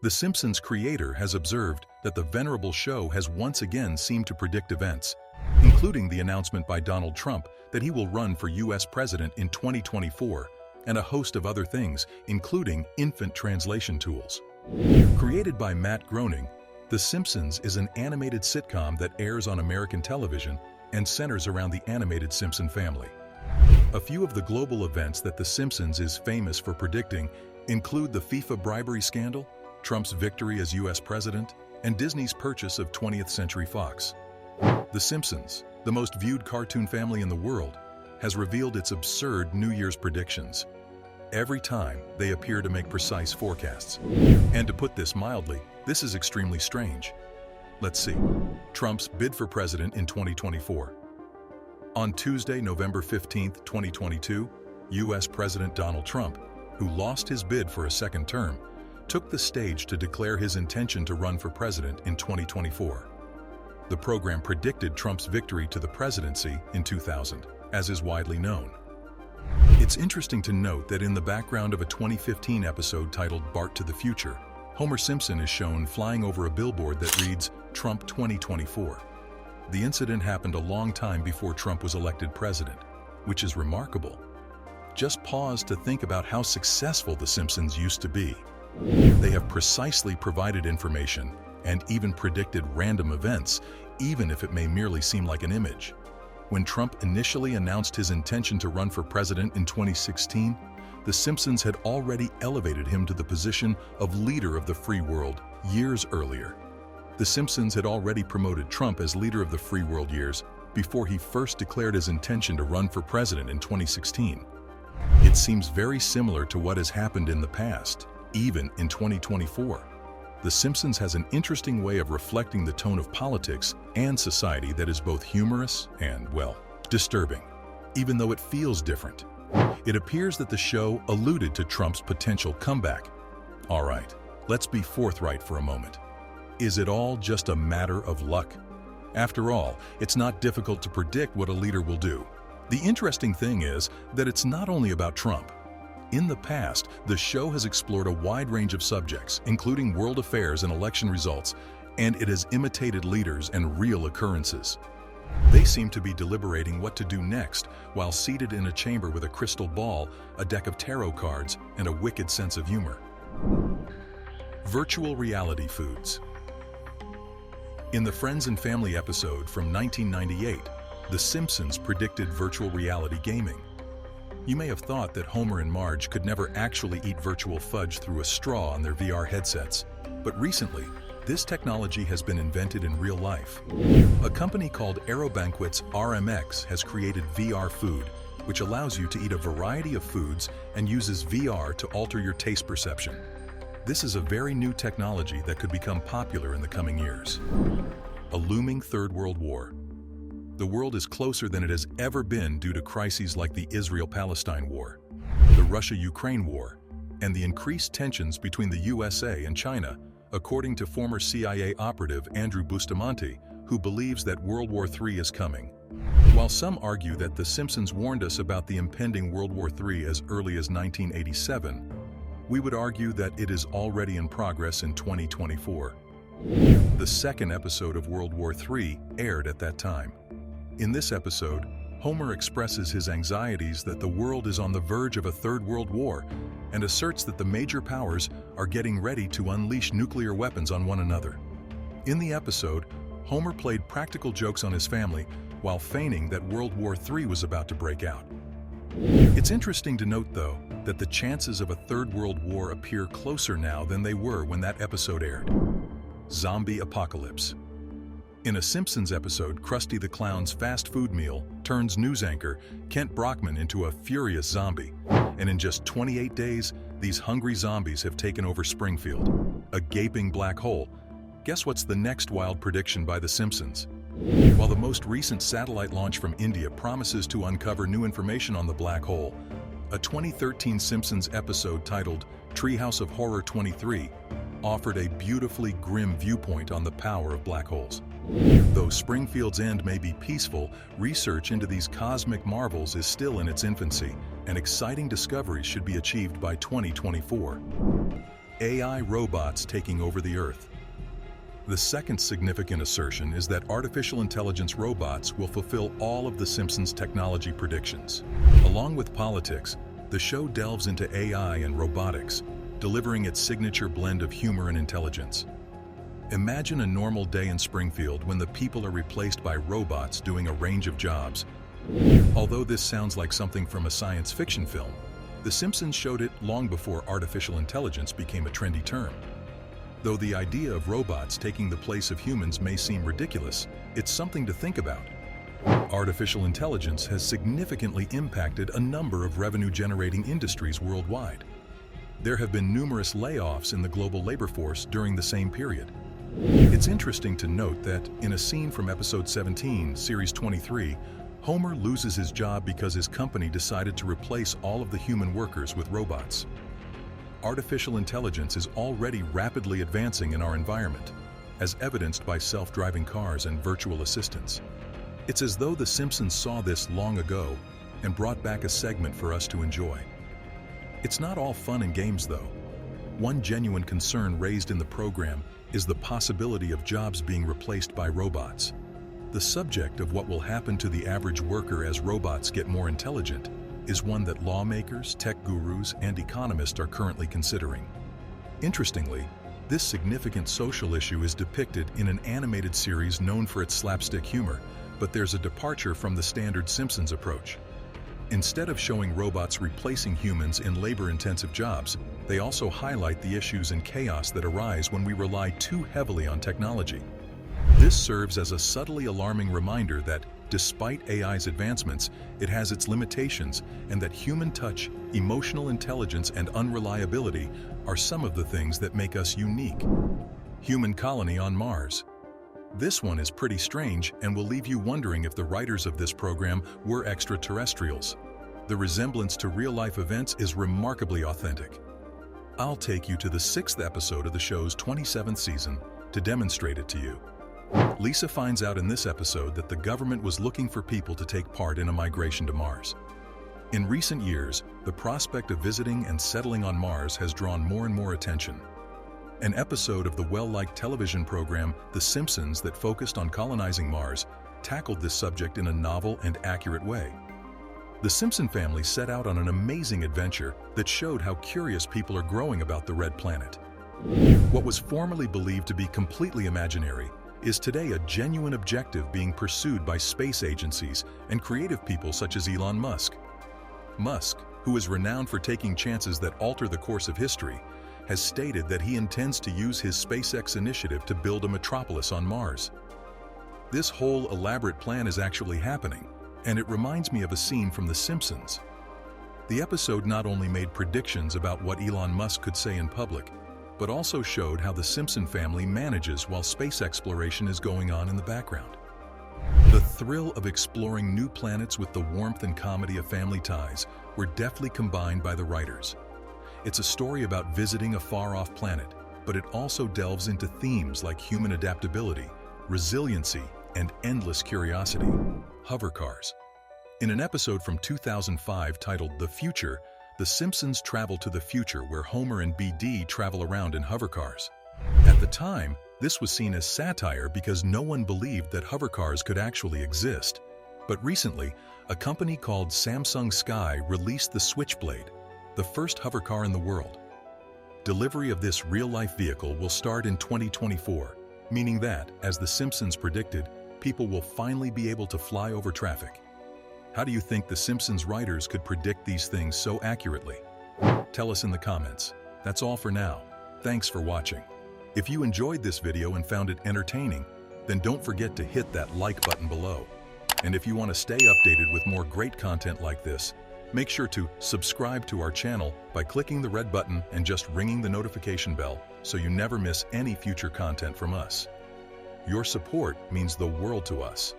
The Simpsons creator has observed that the venerable show has once again seemed to predict events, including the announcement by Donald Trump that he will run for U.S. president in 2024, and a host of other things, including infant translation tools. Created by Matt Groening, The Simpsons is an animated sitcom that airs on American television and centers around the animated Simpson family. A few of the global events that The Simpsons is famous for predicting include the FIFA bribery scandal, Trump's victory as U.S. president, and Disney's purchase of 20th Century Fox. The Simpsons, the most viewed cartoon family in the world, has revealed its absurd New Year's predictions. Every time, they appear to make precise forecasts. And to put this mildly, this is extremely strange. Let's see. Trump's bid for president in 2024. On Tuesday, November 15, 2022, U.S. President Donald Trump, who lost his bid for a second term, took the stage to declare his intention to run for president in 2024. The program predicted Trump's victory to the presidency in 2000, as is widely known. It's interesting to note that in the background of a 2015 episode titled Bart to the Future, Homer Simpson is shown flying over a billboard that reads, "Trump 2024. The incident happened a long time before Trump was elected president, which is remarkable. Just pause to think about how successful The Simpsons used to be. They have precisely provided information and even predicted random events, even if it may merely seem like an image. When Trump initially announced his intention to run for president in 2016, The Simpsons had already elevated him to the position of leader of the free world years earlier. The Simpsons had already promoted Trump as leader of the free world years before he first declared his intention to run for president in 2016. It seems very similar to what has happened in the past, even in 2024. The Simpsons has an interesting way of reflecting the tone of politics and society that is both humorous and, well, disturbing, even though it feels different. It appears that the show alluded to Trump's potential comeback. All right, let's be forthright for a moment. Is it all just a matter of luck? After all, it's not difficult to predict what a leader will do. The interesting thing is that it's not only about Trump. In the past, the show has explored a wide range of subjects, including world affairs and election results, and it has imitated leaders and real occurrences. They seem to be deliberating what to do next while seated in a chamber with a crystal ball, a deck of tarot cards, and a wicked sense of humor. Virtual reality foods. In the Friends and Family episode from 1998, The Simpsons predicted virtual reality gaming. You may have thought that Homer and Marge could never actually eat virtual fudge through a straw on their VR headsets, but recently, this technology has been invented in real life. A company called AeroBanquets RMX has created VR food, which allows you to eat a variety of foods and uses VR to alter your taste perception. This is a very new technology that could become popular in the coming years. A looming Third World War. The world is closer than it has ever been due to crises like the Israel-Palestine War, the Russia-Ukraine War, and the increased tensions between the USA and China, according to former CIA operative Andrew Bustamante, who believes that World War III is coming. While some argue that The Simpsons warned us about the impending World War III as early as 1987, we would argue that it is already in progress in 2024. The second episode of World War III aired at that time. In this episode, Homer expresses his anxieties that the world is on the verge of a third world war and asserts that the major powers are getting ready to unleash nuclear weapons on one another. In the episode, Homer played practical jokes on his family while feigning that World War III was about to break out. It's interesting to note, though, that the chances of a third world war appear closer now than they were when that episode aired. Zombie apocalypse. In a Simpsons episode, Krusty the Clown's fast food meal turns news anchor Kent Brockman into a furious zombie. And in just 28 days, these hungry zombies have taken over Springfield, a gaping black hole. Guess what's the next wild prediction by The Simpsons? While the most recent satellite launch from India promises to uncover new information on the black hole, a 2013 Simpsons episode titled Treehouse of Horror 23 offered a beautifully grim viewpoint on the power of black holes. Though Springfield's end may be peaceful, research into these cosmic marvels is still in its infancy, and exciting discoveries should be achieved by 2024. AI robots taking over the Earth. The second significant assertion is that artificial intelligence robots will fulfill all of the Simpsons technology predictions. Along with politics, the show delves into AI and robotics, delivering its signature blend of humor and intelligence. Imagine a normal day in Springfield when the people are replaced by robots doing a range of jobs. Although this sounds like something from a science fiction film, The Simpsons showed it long before artificial intelligence became a trendy term. Though the idea of robots taking the place of humans may seem ridiculous, it's something to think about. Artificial intelligence has significantly impacted a number of revenue-generating industries worldwide. There have been numerous layoffs in the global labor force during the same period. It's interesting to note that, in a scene from episode 17, series 23, Homer loses his job because his company decided to replace all of the human workers with robots. Artificial intelligence is already rapidly advancing in our environment, as evidenced by self-driving cars and virtual assistants. It's as though The Simpsons saw this long ago and brought back a segment for us to enjoy. It's not all fun and games, though. One genuine concern raised in the program is the possibility of jobs being replaced by robots. The subject of what will happen to the average worker as robots get more intelligent is one that lawmakers, tech gurus, and economists are currently considering. Interestingly, this significant social issue is depicted in an animated series known for its slapstick humor, but there's a departure from the standard Simpsons approach. Instead of showing robots replacing humans in labor-intensive jobs, they also highlight the issues and chaos that arise when we rely too heavily on technology. This serves as a subtly alarming reminder that, despite AI's advancements, it has its limitations, and that human touch, emotional intelligence, and unreliability are some of the things that make us unique. Human colony on Mars. This one is pretty strange and will leave you wondering if the writers of this program were extraterrestrials. The resemblance to real-life events is remarkably authentic. I'll take you to the 6th episode of the show's 27th season to demonstrate it to you. Lisa finds out in this episode that the government was looking for people to take part in a migration to Mars. In recent years, the prospect of visiting and settling on Mars has drawn more and more attention. An episode of the well-liked television program The Simpsons that focused on colonizing Mars tackled this subject in a novel and accurate way. The Simpson family set out on an amazing adventure that showed how curious people are growing about the Red Planet. What was formerly believed to be completely imaginary is today a genuine objective being pursued by space agencies and creative people such as Elon Musk. Musk, who is renowned for taking chances that alter the course of history, has stated that he intends to use his SpaceX initiative to build a metropolis on Mars. This whole elaborate plan is actually happening, and it reminds me of a scene from The Simpsons. The episode not only made predictions about what Elon Musk could say in public, but also showed how the Simpson family manages while space exploration is going on in the background. The thrill of exploring new planets with the warmth and comedy of family ties were deftly combined by the writers. It's a story about visiting a far-off planet, but it also delves into themes like human adaptability, resiliency, and endless curiosity. Hovercars. In an episode from 2005 titled The Future, The Simpsons travel to the future where Homer and BD travel around in hovercars. At the time, this was seen as satire because no one believed that hovercars could actually exist. But recently, a company called Samsung Sky released the Switchblade, the first hovercar in the world. Delivery of this real-life vehicle will start in 2024, meaning that, as The Simpsons predicted, people will finally be able to fly over traffic. How do you think The Simpsons writers could predict these things so accurately? Tell us in the comments. That's all for now. Thanks for watching. If you enjoyed this video and found it entertaining, then don't forget to hit that like button below. And if you want to stay updated with more great content like this, make sure to subscribe to our channel by clicking the red button and just ringing the notification bell so you never miss any future content from us. Your support means the world to us.